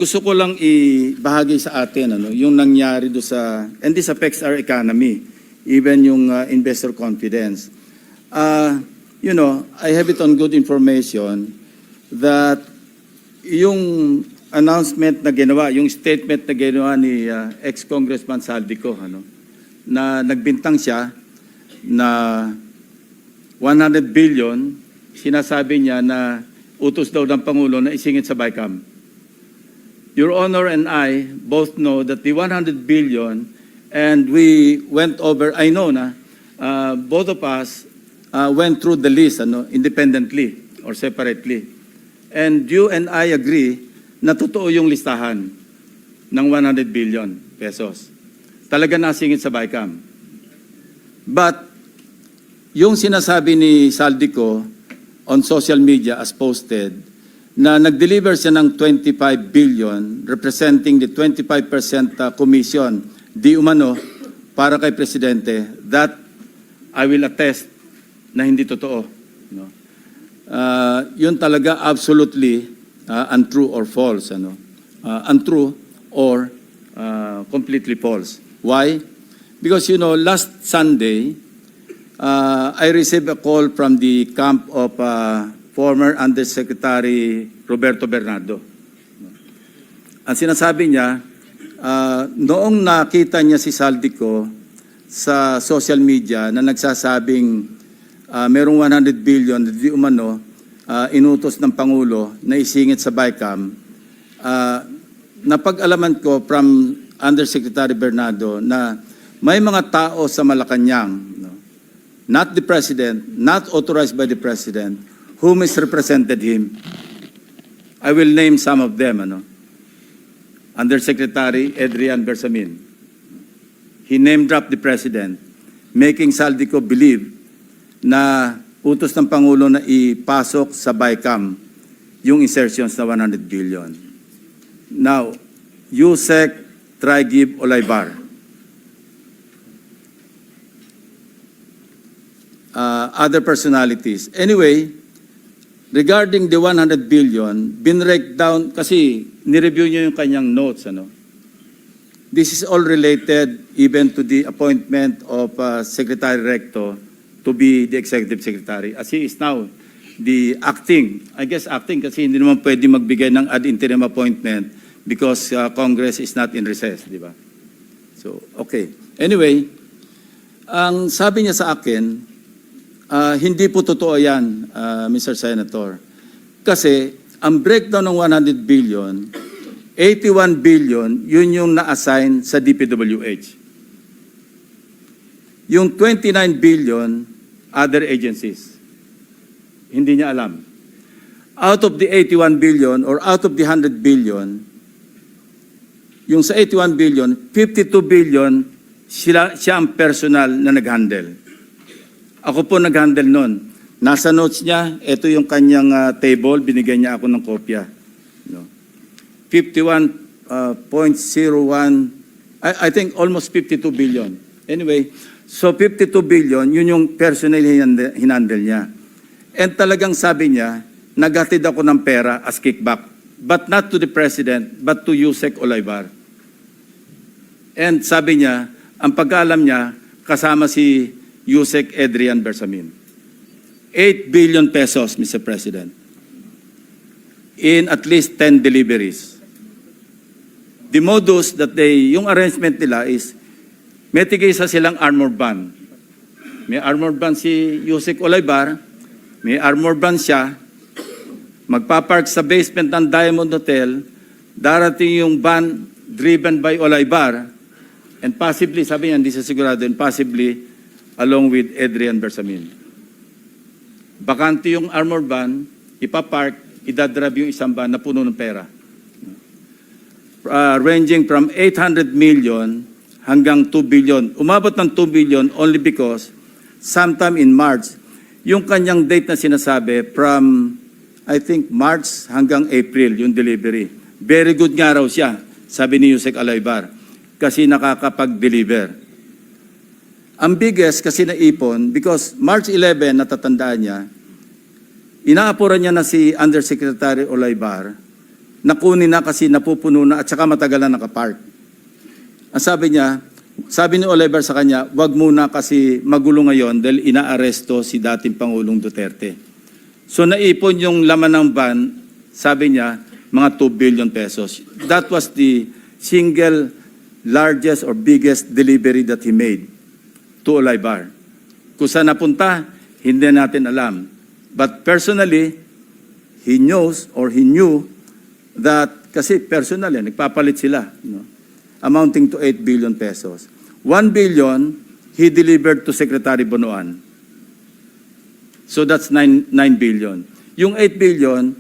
Gusto ko lang ibahagi sa atin yung nangyari do sa, and this affects our economy, even yung investor confidence. I have it on good information that yung announcement na ginawa, yung statement na ginawa ni ex-Congressman Saldico, na nagbintang siya na 100 billion, sinasabi niya na utos daw ng Pangulo na isingit sa BICAM. Your Honor and I both know that the 100 billion, and we went over, I know na, both of us went through the list independently or separately. And you and I agree na totoo yung listahan ng 100 billion pesos. Talaga nasingit sa BICAM. But yung sinasabi ni Saldico on social media as posted, na nag-deliver siya ng 25 billion representing the 25% commission di umano para kay Presidente, that I will attest na hindi totoo. Yun talaga absolutely untrue or false. Untrue or completely false. Why? Because last Sunday, I received a call from the camp of former Undersecretary Roberto Bernardo. Ang sinasabi niya, noong nakita niya si Saldico sa social media na nagsasabing merong 100 billion na di umano inutos ng Pangulo na isingit sa BICAM, napag-alaman ko from Undersecretary Bernardo na may mga tao sa Malacanang, not the President, not authorized by the President, who misrepresented him. I will name some of them. Undersecretary Adrian Bersamin. He name-dropped the President, making Saldico believe na utos ng Pangulo na ipasok sa BICAM yung insertions na 100 billion. Now, Yusek Traigib Olaybar. Other personalities. Anyway, regarding the 100 billion, binrake down, kasi nireview niyo yung kanyang notes. This is all related even to the appointment of Secretary Recto to be the Executive Secretary. As he is now the acting, I guess acting kasi hindi naman pwede magbigay ng ad interim appointment because Congress is not in recess, di ba? So, okay. Anyway, ang sabi niya sa akin, hindi po totoo yan, Mr. Senator. Kasi ang breakdown ng 100 billion, 81 billion, yun yung na-assign sa DPWH. Yung 29 billion, other agencies. Hindi niya alam. Out of the 81 billion or out of the 100 billion, yung sa 81 billion, 52 billion, siya ang personal na nag-handle. Ako po nag-handle nun. Nasa notes niya, ito yung kanyang table, binigay niya ako ng kopya. 51.01, I think almost 52 billion. Anyway, so 52 billion, yun yung personal hinandle niya. And talagang sabi niya, naghatid ako ng pera as kickback. But not to the President, but to Yusek Olaybar. And sabi niya, ang pagkaalam niya, kasama si Yusek Adrian Bersamin. 8 billion pesos, Mr. President, in at least 10 deliveries. The modus that yung arrangement nila is, may tigisa silang armor van. May armor van si Yusek Olaybar, may armor van siya, magpapark sa basement ng Diamond Hotel, darating yung van driven by Olaybar, and possibly, sabi niya, hindi sa sigurado, and possibly, along with Adrian Bersamin. Bakante yung armor van, ipapark, idadrive yung isang van na puno ng pera. Ranging from 800 million hanggang 2 billion. Umabot ng 2 billion only because sometime in March, yung kanyang date na sinasabi from, I think, March hanggang April, yung delivery. Very good nga raw siya, sabi ni Yusek Olaybar, kasi nakakapag-deliver. Ang biggest kasi naipon, because March 11, natatandaan niya, inaapuran niya na si Undersecretary Olaybar nakunin na kasi napupuno na at saka matagal na nakapark. Ang sabi niya, sabi ni Oliver sa kanya, wag muna kasi magulo ngayon dahil inaaresto si dating Pangulong Duterte. So naipon yung laman ng van, sabi niya, mga 2 billion pesos. That was the single largest or biggest delivery that he made to Oliver. Kung saan napunta, hindi natin alam. But personally, he knows or he knew that, kasi personally, nagpapalit sila, no? Amounting to 8 billion pesos. 1 billion, he delivered to Secretary Bonoan. So that's 9 billion. Yung 8 billion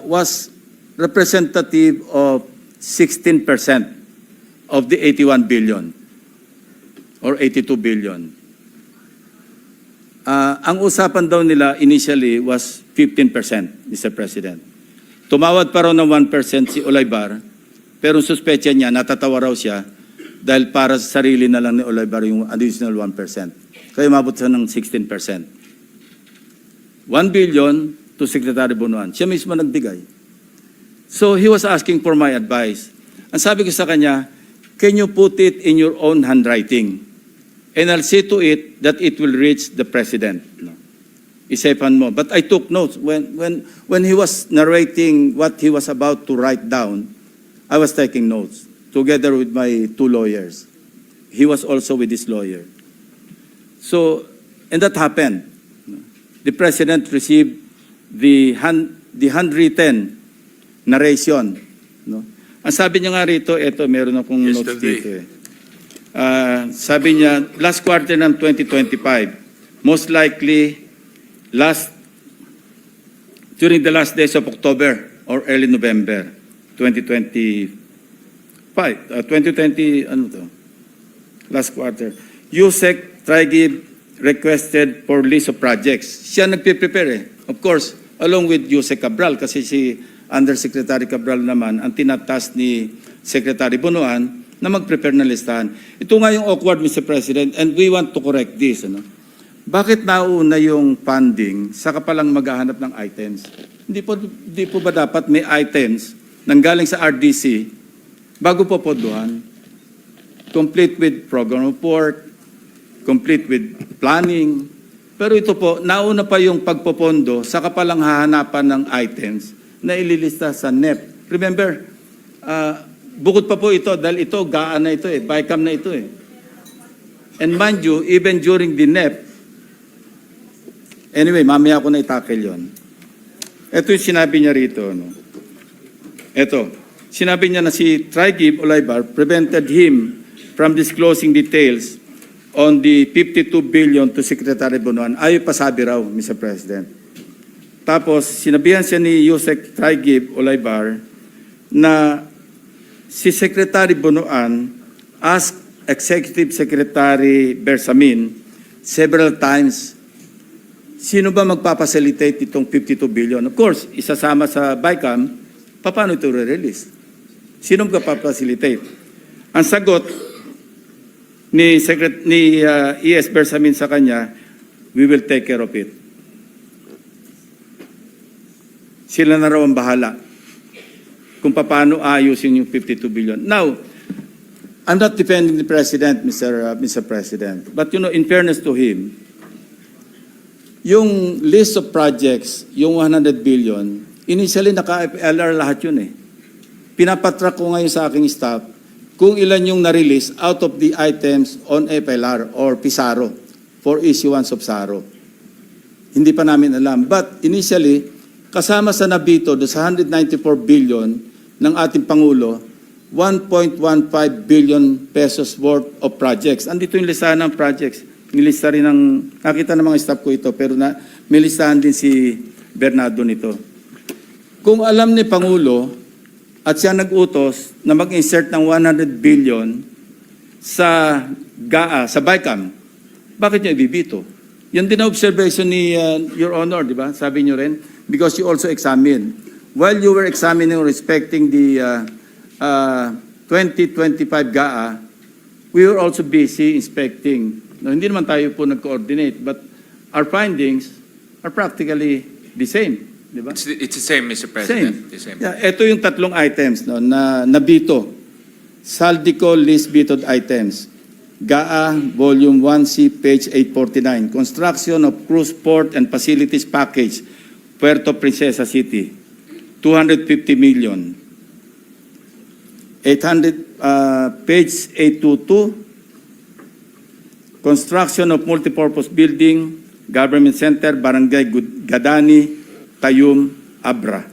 was representative of 16% of the 81 billion or 82 billion. Ang usapan daw nila initially was 15%, Mr. President. Tumawad pa raw ng 1% si Olivar, pero suspetsya niya, natatawa raw siya dahil para sa sarili na lang ni Olivar yung additional 1%. Kaya umabot siya ng 16%. 1 billion to Secretary Bonoan. Siya mismo nagbigay. So he was asking for my advice. Ang sabi ko sa kanya, can you put it in your own handwriting? And I'll see to it that it will reach the President. No. Isipan mo. But I took notes. When he was narrating what he was about to write down, I was taking notes together with my 2 lawyers. He was also with his lawyer. So, and that happened. The President received the handwritten narration. No? Ang sabi niya nga rito, eto, meron akong notes dito eh. Sabi niya, last quarter ng 2025, most likely during the last days of October or early November 2020, last quarter, USEC Trigib requested for list of projects. Siya nagpe-prepare eh. Of course, along with USEC Cabral, kasi si Undersecretary Cabral naman, ang tinatas ni Secretary Bonoan na mag-prepare ng listahan. Ito nga yung awkward, Mr. President, and we want to correct this. Ano? Bakit nauna yung funding saka palang maghahanap ng items? Hindi po ba dapat may items nanggaling sa RDC bago po podohan? Complete with program report, complete with planning. Pero ito po, nauna pa yung pagpopondo saka palang hahanapan ng items na ililista sa NEP. Remember, bukod pa po ito, dahil ito, GAA na ito eh, BICAM na ito eh. And mind you, even during the NEP, anyway, mamaya ko na itakil yun. Ito yung sinabi niya rito. No? Ito, sinabi niya na si Trigib Olivar prevented him from disclosing details on the 52 billion to Secretary Bonoan. Ayaw pa sabi raw, Mr. President. Tapos, sinabihan siya ni Yusek Trigib Olivar na si Secretary Bonoan asked Executive Secretary Bersamin several times, sino ba magpapacilitate itong 52 billion? Of course, isasama sa BICAM, paano ito re-release? Sino magpapacilitate? Ang sagot ni ES Bersamin sa kanya, we will take care of it. Sila na raw ang bahala kung paano ayusin yung 52 billion. Now, I'm not defending the President, Mr. President, but you know, in fairness to him, yung list of projects, yung 100 billion, initially naka-FLR lahat yun eh. Pinapatrack ko ngayon sa aking staff kung ilan yung na-release out of the items on FLR or PISARO for issuance of SARO. Hindi pa namin alam. But initially, kasama sa nabito do sa 194 billion ng ating Pangulo, 1.15 billion pesos worth of projects. Andito yung listahan ng projects. Nilista rin ng, nakita ng mga staff ko ito, pero may listahan din si Bernardo nito. Kung alam ni Pangulo at siya nag-utos na mag-insert ng 100 billion sa GAA, sa BICAM, bakit niya ibibito? Yan din ang observation ni Your Honor, di ba? Sabi niyo rin, because you also examined. While you were examining respecting the 2025 GAA, we were also busy inspecting. No, hindi naman tayo po nag-coordinate, but our findings are practically the same. Di ba? It's the same, Mr. President. The same. Yeah, ito yung tatlong items no, na nabito. Saldico list vetoed items. GAA Volume 1C, page 849. Construction of cruise port and facilities package, Puerto Princesa City. 250 million. 800, page 822. Construction of multipurpose building, Government Center, Barangay Gadani, Tayum, Abra.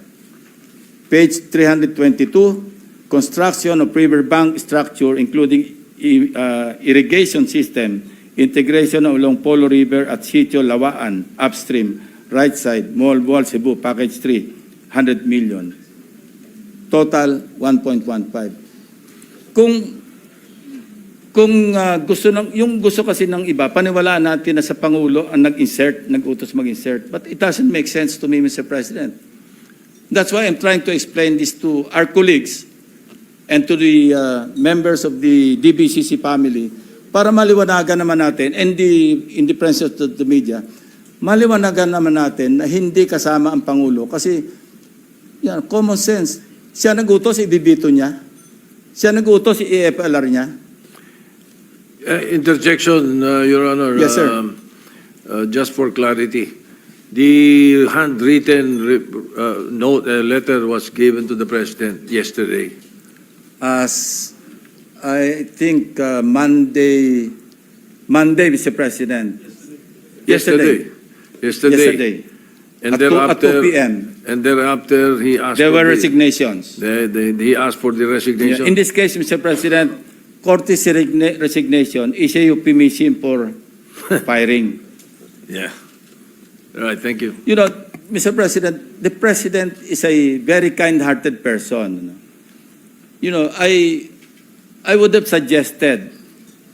Page 322, construction of riverbank structure including irrigation system, integration along Polo River at Sitio Lawaan, upstream, right side, Mall Wall, Cebu, package 3, 100 million. Total, 1.15. Kung gusto yung gusto kasi ng iba, paniwalaan natin na sa Pangulo ang nag-utos mag-insert. But it doesn't make sense to me, Mr. President. That's why I'm trying to explain this to our colleagues and to the members of the DBCC family para maliwanagan naman natin and in the presence of the media, maliwanagan naman natin na hindi kasama ang Pangulo kasi yan, common sense. Siya nag-utos, ibibito niya. Siya nag-utos, i-EFLR niya. Interjection, Your Honor. Yes, sir. Just for clarity, the handwritten letter was given to the President yesterday. As I think Monday, Mr. President. Yesterday. And And at 2 p.m. And thereafter, he asked There for were the- resignations. he asked for the resignation. In this case, Mr. President, courtesy resignation is a euphemism for firing. Yeah. All right, thank you. You know, Mr. President, the President is a very kind-hearted person. You know, I would have suggested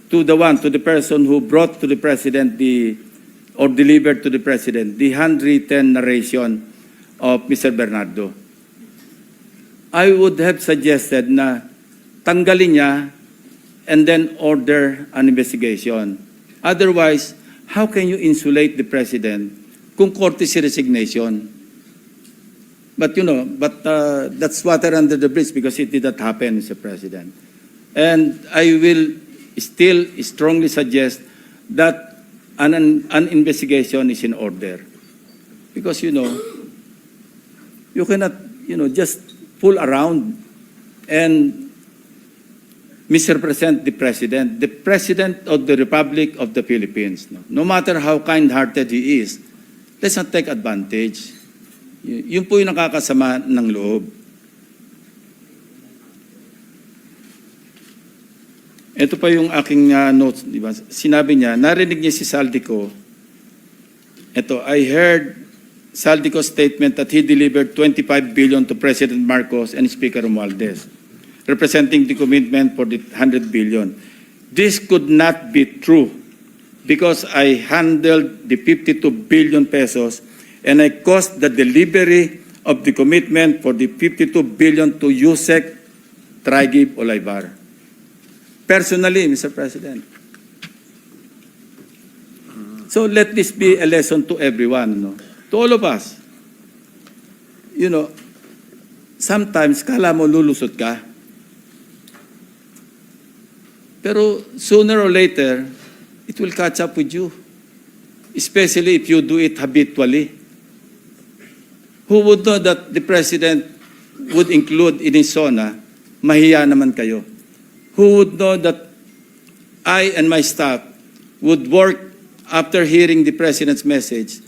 to the person who brought to the President or delivered to the President the handwritten narration of Mr. Bernardo. I would have suggested na tanggalin niya and then order an investigation. Otherwise, how can you insulate the President kung courtesy resignation? But that's water under the bridge because it did not happen, Mr. President. And I will still strongly suggest that an investigation is in order. Because, you cannot, just fool around and misrepresent the President of the Republic of the Philippines. No matter how kind-hearted he is, let's not take advantage. Yun po yung nakakasama ng loob. Ito pa yung aking notes, di ba? Sinabi niya, narinig niya si Saldico. Ito, I heard Saldico's statement that he delivered 25 billion to President Marcos and Speaker Romualdez, representing the commitment for the 100 billion. This could not be true because I handled the 52 billion pesos and I caused the delivery of the commitment for the 52 billion to Yusek Traigib Olaybar. Personally, Mr. President. So let this be a lesson to everyone, to all of us. Sometimes kala mo lulusot ka. Pero sooner or later, it will catch up with you. Especially if you do it habitually. Who would know that the President would include in his zona, mahiya naman kayo? Who would know that I and my staff would work after hearing the President's message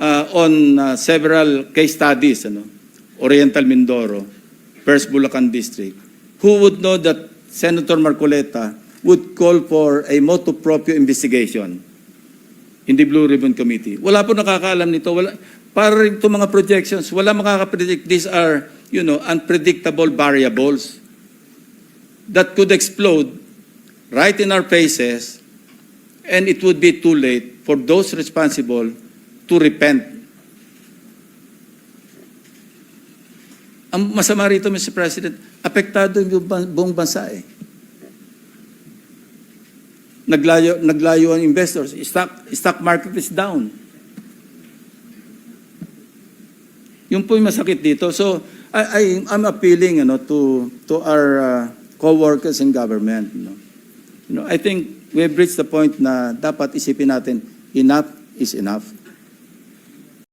on several case studies, Oriental Mindoro, First Bulacan District? Who would know that Senator Marcoleta would call for a motu proprio investigation in the Blue Ribbon Committee? Wala po nakakaalam nito. Para rin itong mga projections, wala makakapredict. These are, unpredictable variables that could explode right in our faces, and it would be too late for those responsible to repent. Ang masama rito, Mr. President, apektado yung buong bansa eh. Naglayo ang investors. Stock market is down. Yung po yung masakit dito. So, I'm appealing to our co-workers in government. I think we've reached the point na dapat isipin natin, enough is enough.